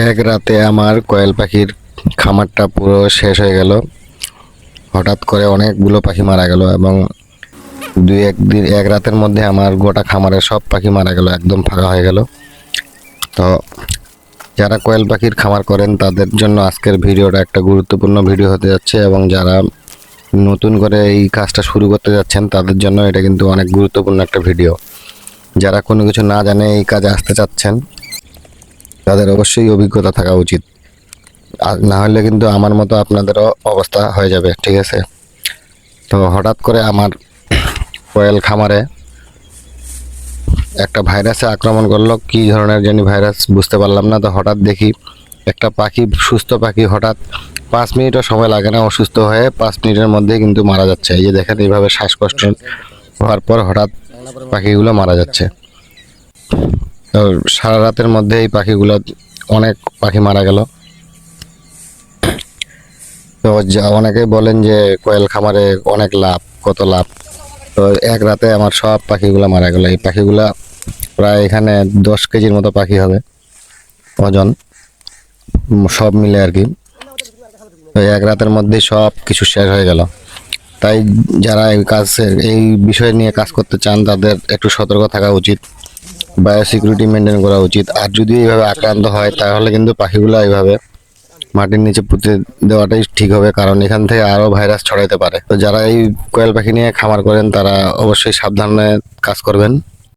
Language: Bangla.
এক রাতে আমার কোয়েল পাখির খামারটা পুরো শেষ হয়ে গেল। হঠাৎ করে অনেকগুলো পাখি মারা গেল এবং এক রাতের মধ্যে আমার গোটা খামারের সব পাখি মারা গেল, একদম ফাঁকা হয়ে গেল। তো যারা কোয়েল পাখির খামার করেন তাদের জন্য আজকের ভিডিওটা একটা গুরুত্বপূর্ণ ভিডিও হতে যাচ্ছে, এবং যারা নতুন করে এই কাজটা শুরু করতে যাচ্ছেন তাদের জন্য এটা কিন্তু অনেক গুরুত্বপূর্ণ একটা ভিডিও। যারা কোনো কিছু না জানে এই কাজে আসতে চাচ্ছেন তাদের অবশ্যই অভিজ্ঞতা থাকা উচিত, আর না হলে কিন্তু আমার মতো আপনাদেরও অবস্থা হয়ে যাবে, ঠিক আছে? তো হঠাৎ করে আমার কোয়েল খামারে একটা ভাইরাসে আক্রমণ করলো, কি ধরনের জানি ভাইরাস বুঝতে পারলাম না। তো হঠাৎ দেখি একটা পাখি, সুস্থ পাখি, হঠাৎ 5 মিনিটও সময় লাগে না, অসুস্থ হয়ে 5 মিনিটের মধ্যে কিন্তু মারা যাচ্ছে। এই যে দেখেন, এইভাবে শ্বাসকষ্ট হওয়ার পর হঠাৎ পাখিগুলো মারা যাচ্ছে। তো সারা রাতের মধ্যে এই পাখিগুলো, অনেক পাখি মারা গেল। তো অনেকে বলেন যে কোয়েল খামারে অনেক লাভ, কত লাভ। তো এক রাতে আমার সব পাখিগুলো মারা গেল। এই পাখিগুলা প্রায় এখানে 10 কেজির মতো পাখি হবে ওজন, সব মিলে আর কি। তো এক রাতের মধ্যেই সব কিছু শেষ হয়ে গেল। তাই যারা এই বিষয় নিয়ে কাজ করতে চান তাদের একটু সতর্ক থাকা উচিত, বায়োসিকিউরিটি মেনটেন করা উচিত। আর যদি এইভাবে আক্রান্ত হয় তাহলে কিন্তু পাখিগুলো এইভাবে মাটির নিচে পুঁতে দেওয়াটাই ঠিক হবে, কারণ এখান থেকে আরো ভাইরাস ছড়াইতে পারে। তো যারা এই কোয়েল পাখি নিয়ে খামার করেন তারা অবশ্যই সাবধানে কাজ করবেন।